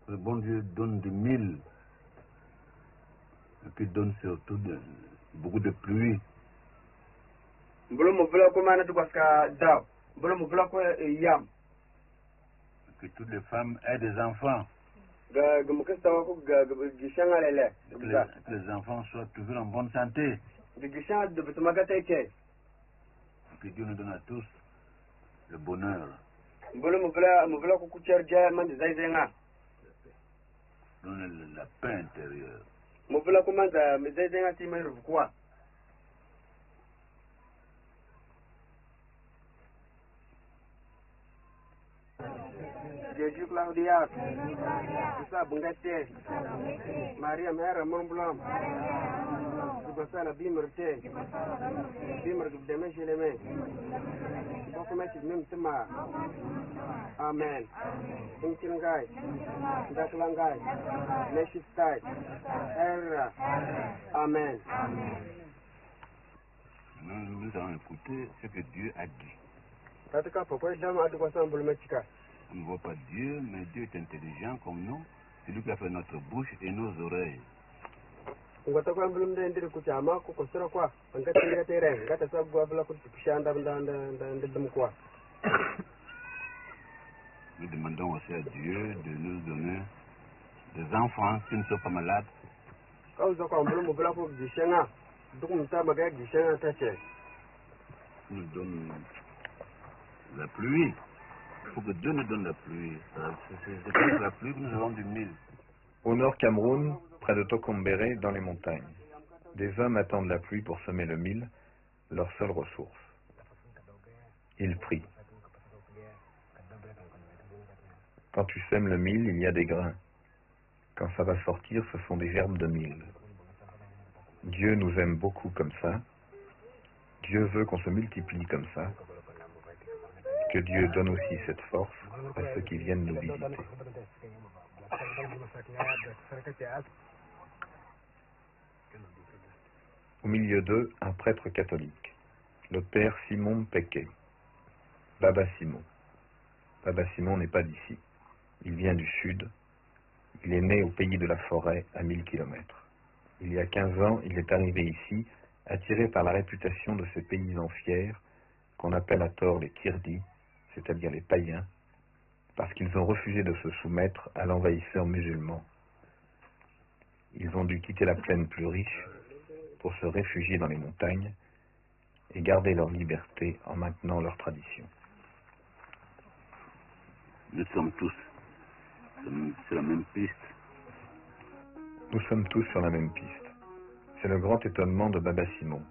Le bon Dieu donne de 1000. Et puis donne surtout beaucoup de pluie. Et que toutes les femmes aient des enfants. Que les enfants soient toujours en bonne santé. Et que Dieu nous donne à tous le bonheur. Donne la paix intérieure. Jésus Claudia, Isa Bungate, Maria Mera Montblanc, Subasana Bimerte, Bimmer de Mesheleme, Bokumet Mimsima, Amen, Inkingai, Daklangai, Neshistai, Era, Amen. Nous allons écouter ce que Dieu a dit. On ne voit pas Dieu, mais Dieu est intelligent comme nous. C'est lui qui a fait notre bouche et nos oreilles. Nous demandons aussi à Dieu de nous donner des enfants qui ne sont pas malades. Nous donne la pluie. Il faut que Dieu nous donne la pluie. C'est pour la pluie que nous avons du mil. Au nord Cameroun, près de Tokombéré, dans les montagnes, des hommes attendent la pluie pour semer le mil, leur seule ressource. Ils prient. Quand tu sèmes le mil, il y a des grains. Quand ça va sortir, ce sont des gerbes de mil. Dieu nous aime beaucoup comme ça. Dieu veut qu'on se multiplie comme ça. Que Dieu donne aussi cette force à ceux qui viennent nous visiter. Au milieu d'eux, un prêtre catholique, le père Simon Péquet, Baba Simon. Baba Simon n'est pas d'ici. Il vient du sud. Il est né au pays de la forêt, à 1000 kilomètres. Il y a 15 ans, il est arrivé ici, attiré par la réputation de ces paysans fiers, qu'on appelle à tort les Kirdis, c'est-à-dire les païens, parce qu'ils ont refusé de se soumettre à l'envahisseur musulman. Ils ont dû quitter la plaine plus riche pour se réfugier dans les montagnes et garder leur liberté en maintenant leur tradition. Nous sommes tous sur la même piste. Nous sommes tous sur la même piste. C'est le grand étonnement de Baba Simon.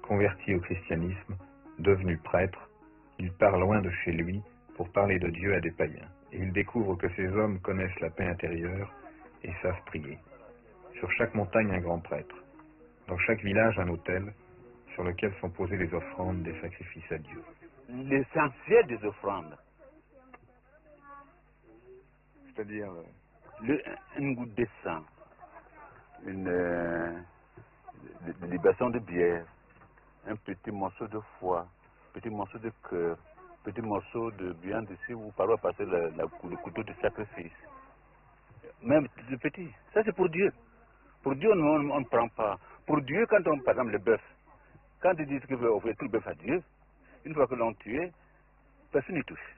Converti au christianisme, devenu prêtre, il part loin de chez lui pour parler de Dieu à des païens. Et il découvre que ces hommes connaissent la paix intérieure et savent prier. Sur chaque montagne, un grand prêtre. Dans chaque village, un autel sur lequel sont posées les offrandes des sacrifices à Dieu. L'essentiel des offrandes. C'est-à-dire une goutte de sang, une libation de bière, un petit morceau de foie, petit morceau de cœur, petit morceau de viande ici où parfois passer le couteau de sacrifice. Même le petit, ça c'est pour Dieu. Pour Dieu, on ne prend pas. Pour Dieu, quand on, par exemple, le bœuf, quand ils disent qu'ils veulent offrir tout le bœuf à Dieu, une fois que l'on tue, personne n'y touche.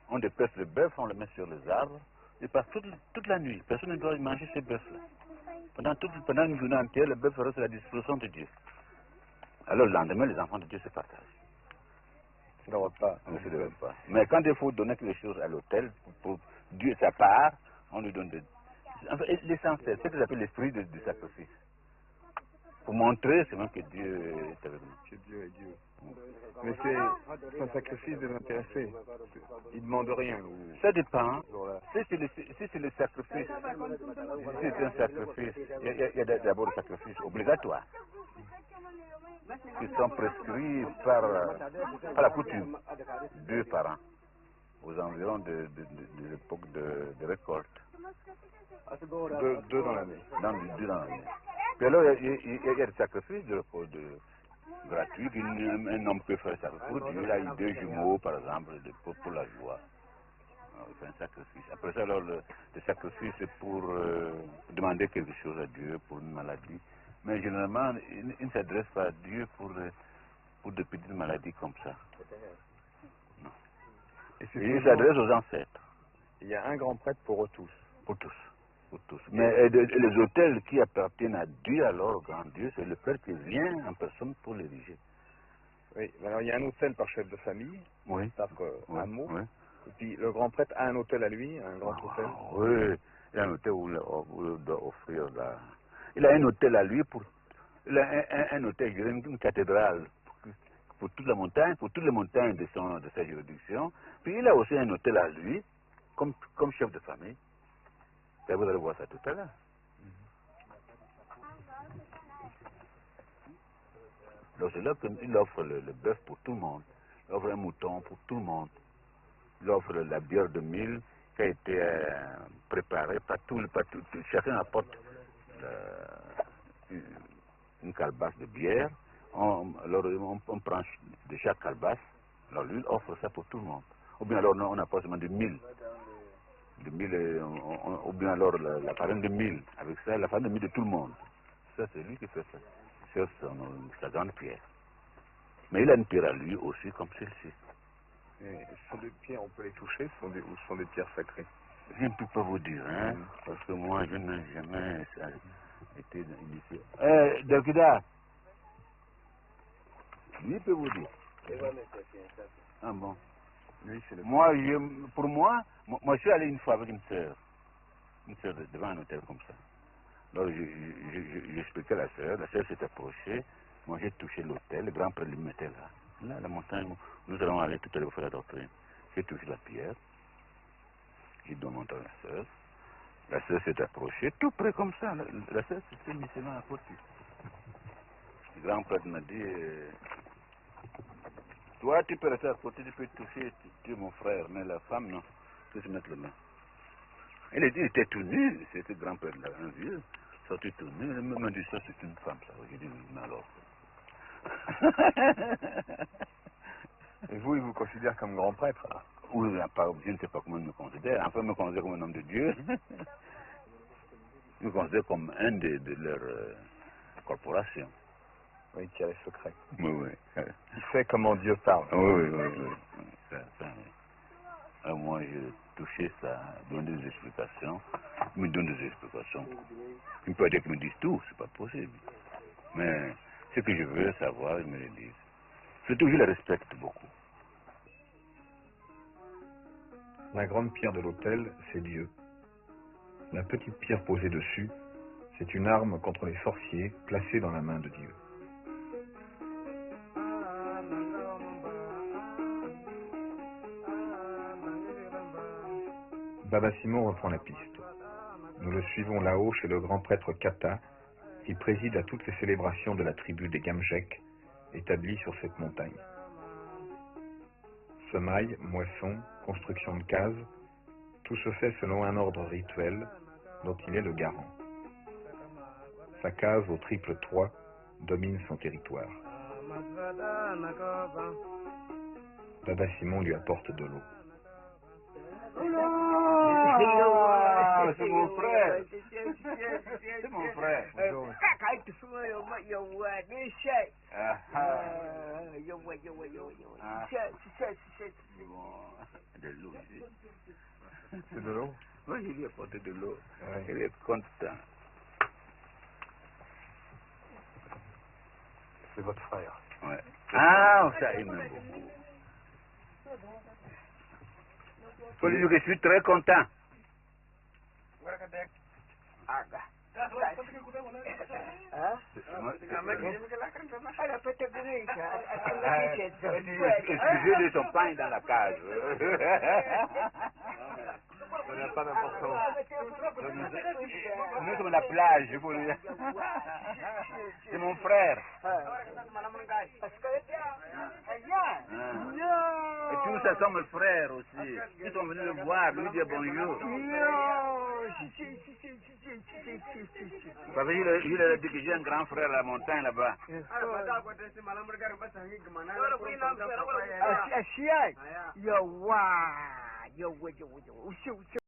On dépece le bœuf, on le met sur les arbres, et passe toute la nuit. Personne ne doit manger ce bœuf-là. Pendant une journée entière, le bœuf reste à la disposition de Dieu. Alors le lendemain, les enfants de Dieu se partagent. le repas. On ne se devait pas. Mais quand il faut donner quelque chose à l'autel, pour Dieu sa part, on lui donne enfin, l'essentiel, c'est ce que j'appelle l'esprit du sacrifice. Pour montrer seulement que Dieu est avec nous. Que Dieu est Dieu. Mais c'est un sacrifice désintéressé. Il ne demande rien. Ça dépend. Si c'est le sacrifice, si c'est un sacrifice, il y a d'abord le sacrifice obligatoire, qui sont prescrits par la coutume, 2 par an, aux environs de l'époque de récolte. 2 dans l'année. 2 dans l'année. Puis alors, il y a des sacrifices gratuits qu'un homme peut faire ça pour Dieu. Il a eu 2 jumeaux, par exemple, pour la joie. C'est un sacrifice. Après ça, alors, le sacrifice, c'est pour demander quelque chose à Dieu pour une maladie. Mais généralement, il ne s'adresse pas à Dieu pour de petites maladies comme ça. Non. Et Il s'adresse aux ancêtres. Il y a un grand prêtre pour eux tous. Pour tous. Pour tous. Mais les autels qui appartiennent à Dieu, alors, grand Dieu, c'est le prêtre qui vient en personne pour l'ériger. Oui, alors il y a un autel par chef de famille, Oui. par un mot. Oui. Et puis le grand prêtre a un autel à lui, un grand autel. Oui, il a un autel où il doit offrir la... Il a un autel à lui il a un autel, je dirais, une cathédrale pour toute la montagne, pour toutes les montagnes de sa juridiction. Puis il a aussi un autel à lui, comme chef de famille. Et vous allez voir ça tout à l'heure. Donc c'est là qu'il offre le bœuf pour tout le monde. Il offre un mouton pour tout le monde. Il offre la bière de mil qui a été préparée par tout. Chacun apporte une calebasse de bière. Alors on prend de chaque calebasse. Alors lui il offre ça pour tout le monde. Ou bien alors on apporte seulement de mil. Ou bien alors la farine de mil. Avec ça, la farine de mil de tout le monde. Ça c'est lui qui fait ça. Sur sa grande pierre. Mais il a une pierre à lui aussi comme celle-ci. Et ce sont des pierres, on peut les toucher, ou ce sont des pierres sacrées? Je ne peux pas vous dire, hein, parce que moi je n'ai jamais été initié. Dalkida, lui peut vous dire. Ah bon. Lui, c'est le... Moi, pour moi, je suis allé une fois avec une sœur devant un hôtel comme ça. Alors j'expliquais à la sœur s'est approchée, moi j'ai touché l'hôtel, le grand prêtre le mettait là. Là, la montagne où nous allons aller tout à l'heure faire la doctrine. J'ai touché la pierre, j'ai donné mon temps à la sœur s'est approchée, tout près comme ça, la sœur s'était mise à côté. Le grand prêtre m'a dit, toi tu peux rester à côté, tu peux toucher, tu es mon frère, mais la femme non, tu peux se mettre le main. Il était tout nu, c'était grand prêtre là, un vieux, sorti tout nu, il m'a dit ça c'est une femme ça, j'ai dit mais alors. Et vous, il vous considère comme grand prêtre là? Oui, je ne sais pas comment il me considère. Enfin, il me considère comme un homme de Dieu. Il me considère comme un de leurs corporations. Oui, qui a les secrets. Oui, oui. Il sait comment Dieu parle. Oui. Alors moi, j'ai touché ça, donné des explications. Il me donne des explications. Il ne peut pas dire qu'il me dise tout, c'est pas possible. Mais ce que je veux savoir, il me le dit. Surtout, je le respecte beaucoup. La grande pierre de l'autel, c'est Dieu. La petite pierre posée dessus, c'est une arme contre les sorciers placée dans la main de Dieu. Baba Simon reprend la piste. Nous le suivons là-haut chez le grand prêtre Kata, qui préside à toutes les célébrations de la tribu des Gamjek, établie sur cette montagne. Semailles, moissons, construction de cases, tout se fait selon un ordre rituel dont il est le garant. Sa case au triple 3 domine son territoire. Baba Simon lui apporte de l'eau. C'est mon frère. C'est mon frère. De l'eau ici. C'est de l'eau? Oui, il lui a apporté de l'eau. Ouais. Il est content. C'est votre frère. Ouais. Ah, ça, il m'aime beaucoup. Faut lui dire que je suis très content. Excusez de son pain dans la cage. Ça n'a pas d'importance. On est comme la plage, pour lui. C'est mon frère. Et tous ça sont mes frères aussi. Ils sont venus le voir, lui dire bonjour. Parce qu'il a dit que j'ai un grand frère à la montagne là-bas. 有我就